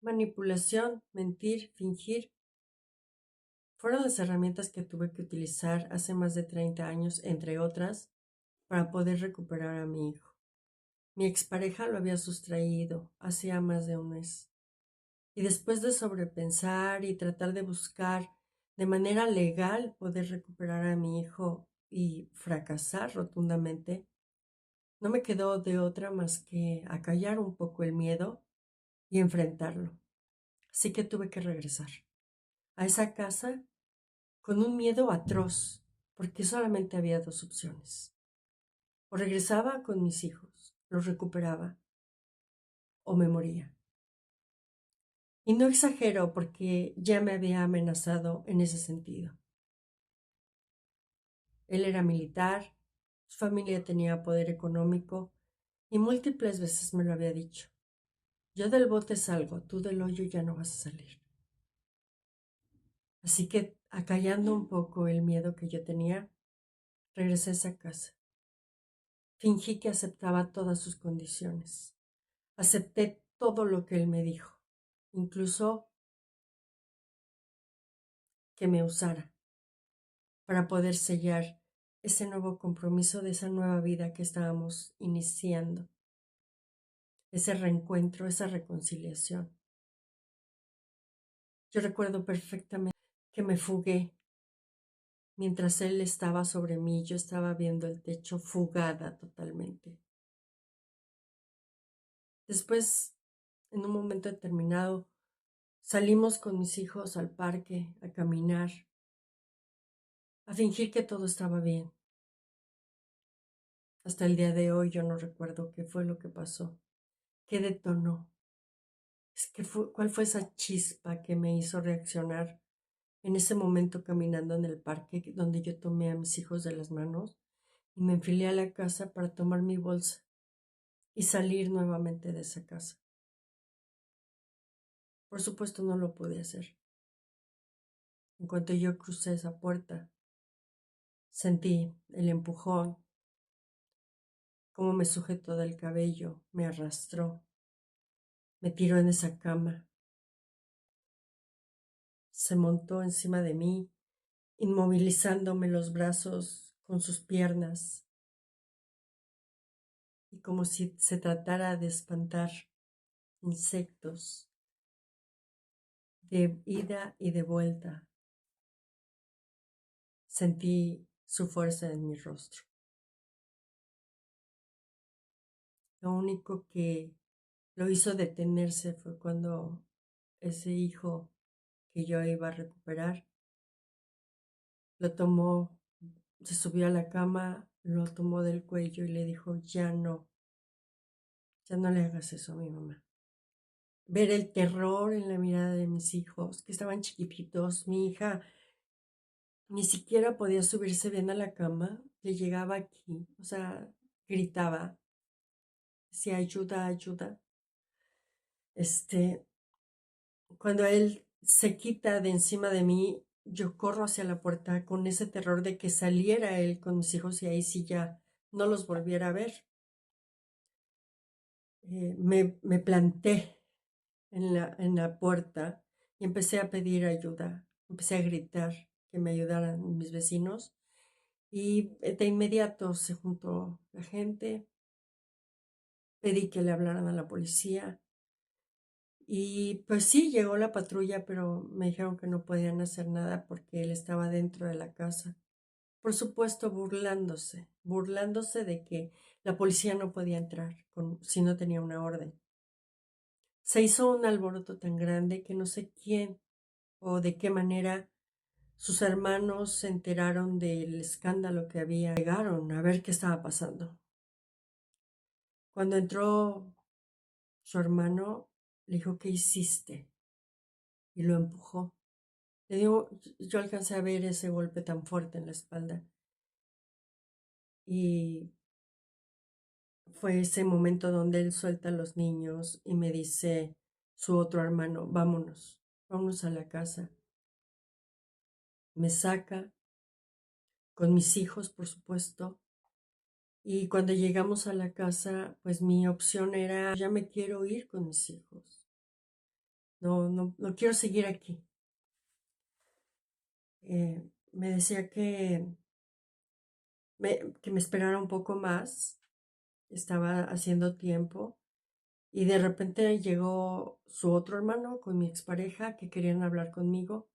manipulación, mentir, fingir, fueron las herramientas que tuve que utilizar hace más de 30 años, entre otras, para poder recuperar a mi hijo. Mi expareja lo había sustraído hacía más de un mes. Y después de sobrepensar y tratar de buscar de manera legal poder recuperar a mi hijo y fracasar rotundamente, no me quedó de otra más que acallar un poco el miedo y enfrentarlo. Así que tuve que regresar a esa casa con un miedo atroz, porque solamente había dos opciones. O regresaba con mis hijos, los recuperaba, o me moría. Y no exagero porque ya me había amenazado en ese sentido. Él era militar, su familia tenía poder económico y múltiples veces me lo había dicho. Yo del bote salgo, tú del hoyo ya no vas a salir. Así que, acallando un poco el miedo que yo tenía, regresé a esa casa. Fingí que aceptaba todas sus condiciones. Acepté todo lo que él me dijo, incluso que me usara para poder sellar ese nuevo compromiso de esa nueva vida que estábamos iniciando, ese reencuentro, esa reconciliación. Yo recuerdo perfectamente que me fugué mientras él estaba sobre mí, yo estaba viendo el techo fugada totalmente. Después, en un momento determinado, salimos con mis hijos al parque a caminar, a fingir que todo estaba bien. Hasta el día de hoy yo no recuerdo qué fue lo que pasó, qué detonó. ¿Cuál fue esa chispa que me hizo reaccionar en ese momento caminando en el parque donde yo tomé a mis hijos de las manos y me enfilé a la casa para tomar mi bolsa y salir nuevamente de esa casa? Por supuesto no lo pude hacer. En cuanto yo crucé esa puerta, sentí el empujón, cómo me sujetó del cabello, me arrastró, me tiró en esa cama, se montó encima de mí, inmovilizándome los brazos con sus piernas y como si se tratara de espantar insectos de ida y de vuelta. Sentí su fuerza en mi rostro. Lo único que lo hizo detenerse fue cuando ese hijo que yo iba a recuperar lo tomó, se subió a la cama, lo tomó del cuello y le dijo, ya no le hagas eso a mi mamá. Ver el terror en la mirada de mis hijos, que estaban chiquititos, mi hija ni siquiera podía subirse bien a la cama, le llegaba aquí, o sea, gritaba, decía ayuda, ayuda. Cuando él se quita de encima de mí, yo corro hacia la puerta con ese terror de que saliera él con mis hijos y ahí sí ya no los volviera a ver. Me planté en la puerta y empecé a pedir ayuda, empecé a gritar que me ayudaran mis vecinos y de inmediato se juntó la gente, pedí que le hablaran a la policía y pues sí, llegó la patrulla, pero me dijeron que no podían hacer nada porque él estaba dentro de la casa. Por supuesto, burlándose de que la policía no podía entrar si no tenía una orden. Se hizo un alboroto tan grande que no sé quién o de qué manera sus hermanos se enteraron del escándalo que había. Llegaron a ver qué estaba pasando. Cuando entró su hermano, le dijo, ¿qué hiciste? Y lo empujó. Le digo, yo alcancé a ver ese golpe tan fuerte en la espalda. Y fue ese momento donde él suelta a los niños y me dice su otro hermano, vámonos a la casa. Me saca con mis hijos, por supuesto. Y cuando llegamos a la casa, pues mi opción era, ya me quiero ir con mis hijos. no quiero seguir aquí. Me decía que me esperara un poco más, estaba haciendo tiempo y de repente llegó su otro hermano con mi expareja que querían hablar conmigo,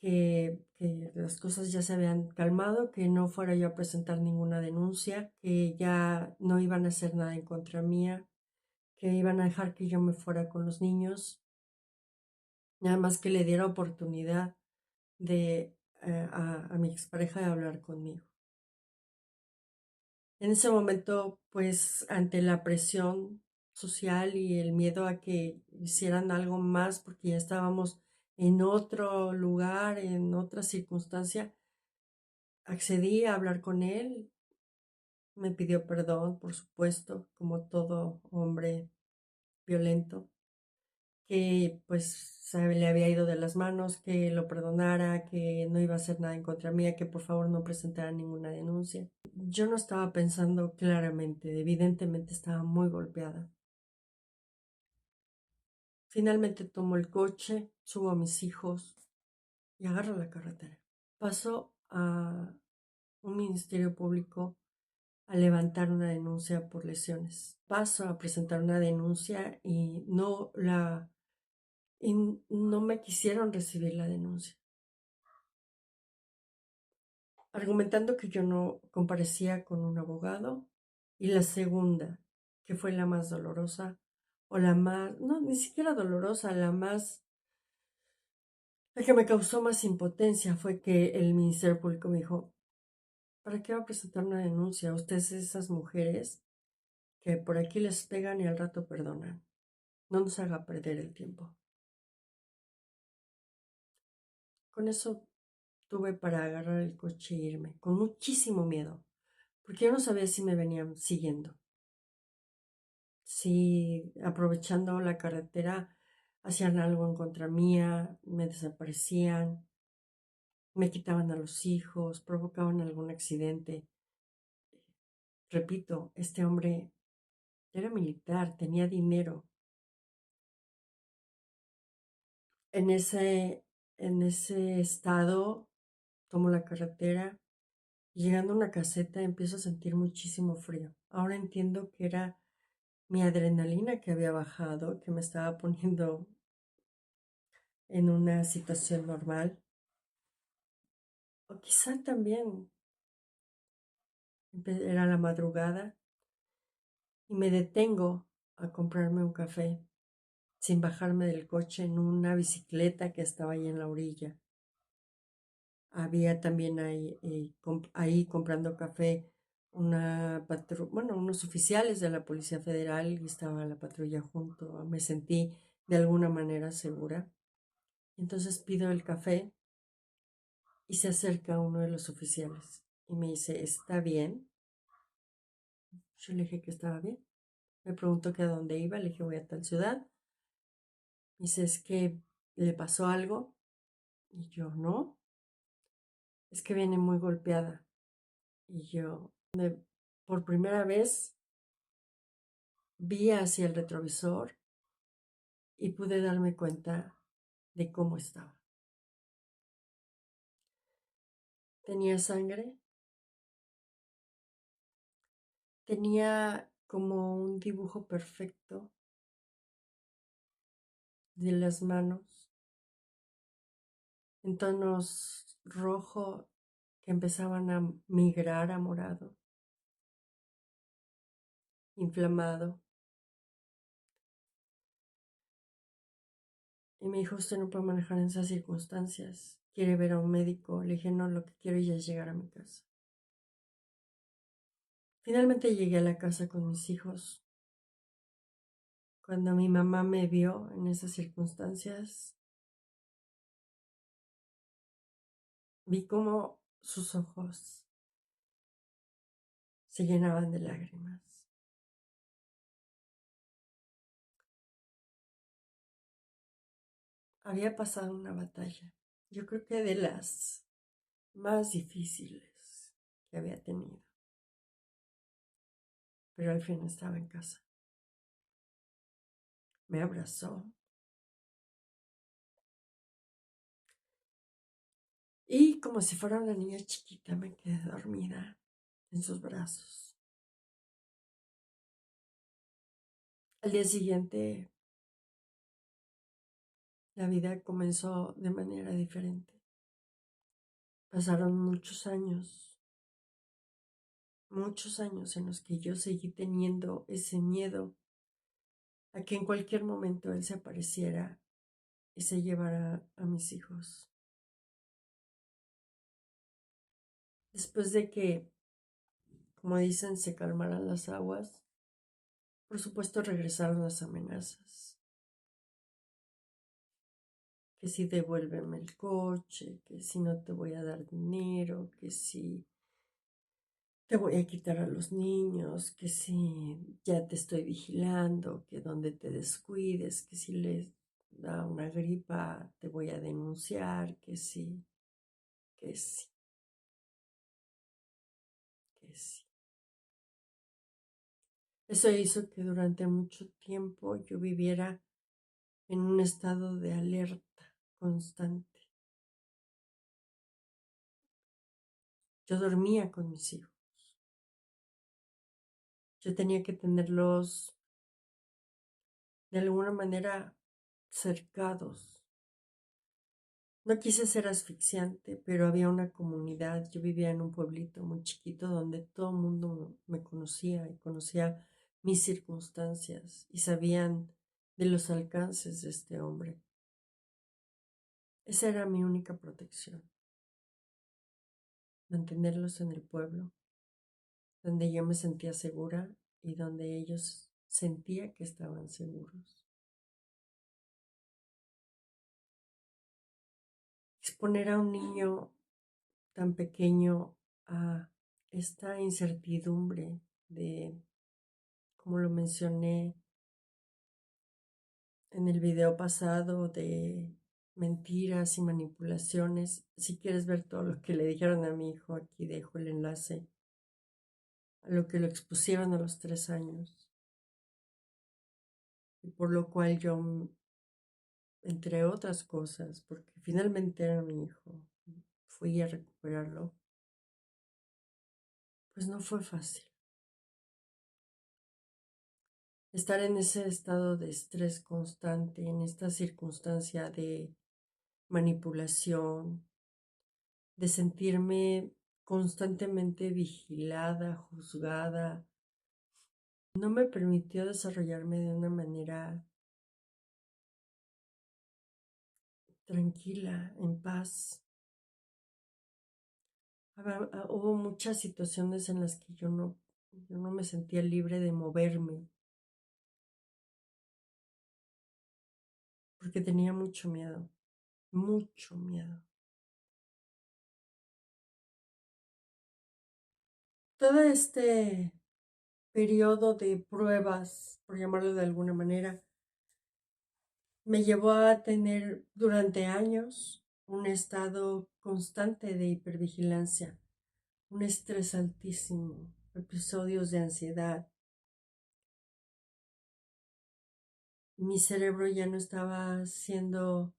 que las cosas ya se habían calmado, que no fuera yo a presentar ninguna denuncia, que ya no iban a hacer nada en contra mía, que iban a dejar que yo me fuera con los niños, nada más que le diera oportunidad de a mi expareja de hablar conmigo. En ese momento, pues ante la presión social y el miedo a que hicieran algo más porque ya estábamos en otro lugar, en otra circunstancia, accedí a hablar con él. Me pidió perdón, por supuesto, como todo hombre violento, que pues se le había ido de las manos, que lo perdonara, que no iba a hacer nada en contra mía, que por favor no presentara ninguna denuncia. Yo no estaba pensando claramente, evidentemente estaba muy golpeada. Finalmente tomo el coche, subo a mis hijos y agarro la carretera. Paso a un ministerio público a levantar una denuncia por lesiones. Paso a presentar una denuncia y no me quisieron recibir la denuncia, argumentando que yo no comparecía con un abogado. Y la segunda, que fue la más dolorosa, o la más, no, ni siquiera dolorosa, la que me causó más impotencia fue que el Ministerio Público me dijo, ¿para qué va a presentar una denuncia? Ustedes esas mujeres que por aquí les pegan y al rato perdonan. No nos haga perder el tiempo. Con eso tuve para agarrar el coche e irme, con muchísimo miedo, porque yo no sabía si me venían siguiendo, si aprovechando la carretera hacían algo en contra mía, me desaparecían, me quitaban a los hijos, provocaban algún accidente. Repito, este hombre era militar, tenía dinero. En ese, en ese estado tomo la carretera y llegando a una caseta empiezo a sentir muchísimo frío. Ahora entiendo que era mi adrenalina que había bajado, que me estaba poniendo en una situación normal. O quizá también era la madrugada y me detengo a comprarme un café sin bajarme del coche en una bicicleta que estaba ahí en la orilla. Había también ahí comprando café bueno, unos oficiales de la Policía Federal y estaba la patrulla junto. Me sentí de alguna manera segura. Entonces pido el café y se acerca uno de los oficiales y me dice, ¿está bien? Yo le dije que estaba bien. Me preguntó que a dónde iba, le dije, voy a tal ciudad. Me dice, ¿es que le pasó algo? Y yo, no, es que viene muy golpeada. Y yo, por primera vez, vi hacia el retrovisor y pude darme cuenta de cómo estaba. Tenía sangre, tenía como un dibujo perfecto de las manos en tonos rojo que empezaban a migrar a morado, inflamado. Y me dijo, usted no puede manejar en esas circunstancias. ¿Quiere ver a un médico? Le dije, no, lo que quiero ya es llegar a mi casa. Finalmente llegué a la casa con mis hijos. Cuando mi mamá me vio en esas circunstancias, vi cómo sus ojos se llenaban de lágrimas. Había pasado una batalla, yo creo que de las más difíciles que había tenido, pero al fin estaba en casa. Me abrazó, Y como si fuera una niña chiquita me quedé dormida en sus brazos. Al día siguiente la vida comenzó de manera diferente. Pasaron muchos años en los que yo seguí teniendo ese miedo a que en cualquier momento él se apareciera y se llevara a mis hijos. Después de que, como dicen, se calmaran las aguas, por supuesto regresaron las amenazas. Que si devuélveme el coche, que si no te voy a dar dinero, que si te voy a quitar a los niños, que si ya te estoy vigilando, que donde te descuides, que si les da una gripa te voy a denunciar, que sí, que sí, que sí. Eso hizo que durante mucho tiempo yo viviera en un estado de alerta constante. Yo dormía con mis hijos. Yo tenía que tenerlos de alguna manera cercados. No quise ser asfixiante, pero había una comunidad. Yo vivía en un pueblito muy chiquito donde todo el mundo me conocía y conocía mis circunstancias y sabían de los alcances de este hombre. Esa era mi única protección, mantenerlos en el pueblo, donde yo me sentía segura y donde ellos sentía que estaban seguros. Exponer a un niño tan pequeño a esta incertidumbre de, como lo mencioné en el video pasado, de mentiras y manipulaciones. Si quieres ver todo lo que le dijeron a mi hijo, aquí dejo el enlace a lo que lo expusieron a los 3 años, y por lo cual yo, entre otras cosas, porque finalmente era mi hijo, fui a recuperarlo, pues no fue fácil. Estar en ese estado de estrés constante, en esta circunstancia de manipulación, de sentirme constantemente vigilada, juzgada, no me permitió desarrollarme de una manera tranquila, en paz. Hubo muchas situaciones en las que yo no me sentía libre de moverme porque tenía mucho miedo, mucho miedo. Todo este periodo de pruebas, por llamarlo de alguna manera, me llevó a tener durante años un estado constante de hipervigilancia, un estrés altísimo, episodios de ansiedad. Mi cerebro ya no estaba siendo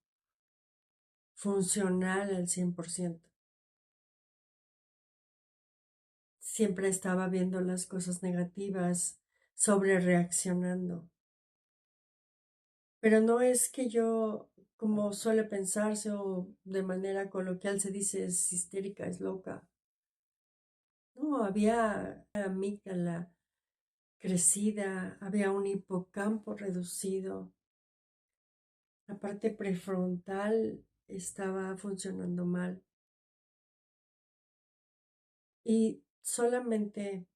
funcional al 100%. Siempre estaba viendo las cosas negativas, sobre reaccionando. Pero no es que yo, como suele pensarse o de manera coloquial se dice, es histérica, es loca. No, había una amígdala crecida, había un hipocampo reducido, la parte prefrontal estaba funcionando mal y solamente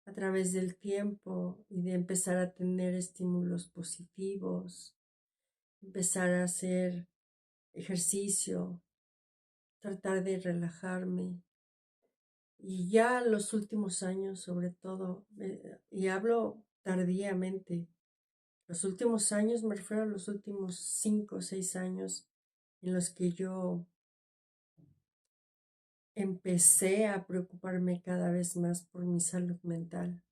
a través del tiempo y de empezar a tener estímulos positivos, empezar a hacer ejercicio, tratar de relajarme. Y ya los últimos años, sobre todo, y hablo tardíamente, los últimos años, me refiero a los últimos 5 o 6 años en los que yo empecé a preocuparme cada vez más por mi salud mental.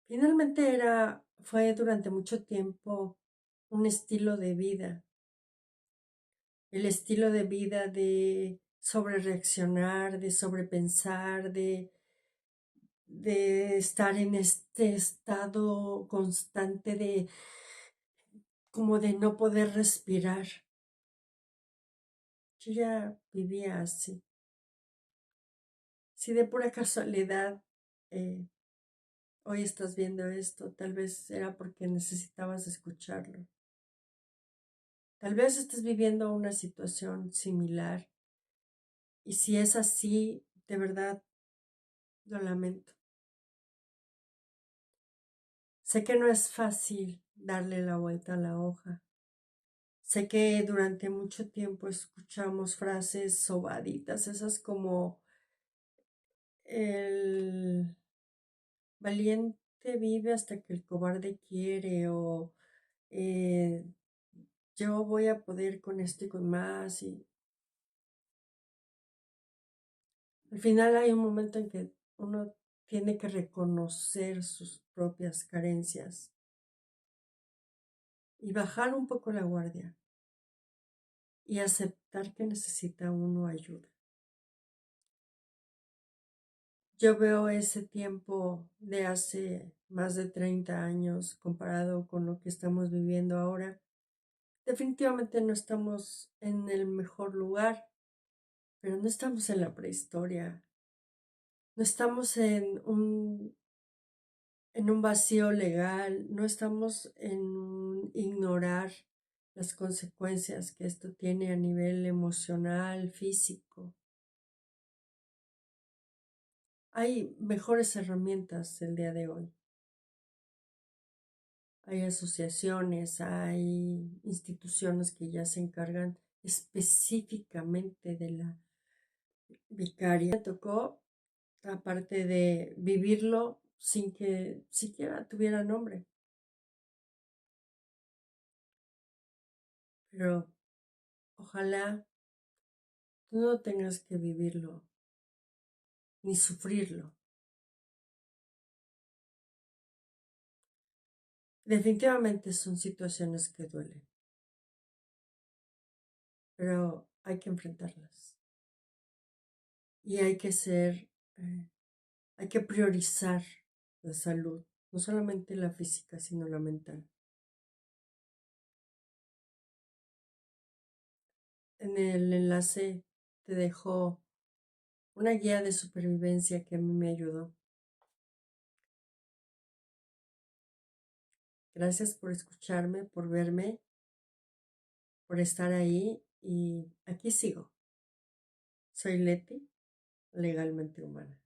Finalmente fue durante mucho tiempo un estilo de vida. el estilo de vida de sobrereaccionar, de sobrepensar, de estar en este estado constante de como de no poder respirar. Yo ya vivía así. Si de pura casualidad hoy estás viendo esto, tal vez era porque necesitabas escucharlo. Tal vez estés viviendo una situación similar y si es así, de verdad lo lamento. Sé que no es fácil darle la vuelta a la hoja. Sé que durante mucho tiempo escuchamos frases sobaditas, esas como el valiente vive hasta que el cobarde quiere o eh, yo voy a poder con esto y con más y al final hay un momento en que uno tiene que reconocer sus propias carencias y bajar un poco la guardia y aceptar que necesita uno ayuda. Yo veo ese tiempo de hace más de 30 años comparado con lo que estamos viviendo ahora. Definitivamente no estamos en el mejor lugar, pero no estamos en la prehistoria. No estamos en un vacío legal, no estamos en un ignorar las consecuencias que esto tiene a nivel emocional, físico. Hay mejores herramientas el día de hoy. Hay asociaciones, hay instituciones que ya se encargan específicamente de la vicaria. Me tocó, aparte de vivirlo sin que siquiera tuviera nombre, pero ojalá tú no tengas que vivirlo ni sufrirlo. Definitivamente son situaciones que duelen, pero hay que enfrentarlas y hay que priorizar la salud, no solamente la física, sino la mental. En el enlace te dejo una guía de supervivencia que a mí me ayudó. Gracias por escucharme, por verme, por estar ahí y aquí sigo. Soy Leti, legalmente humana.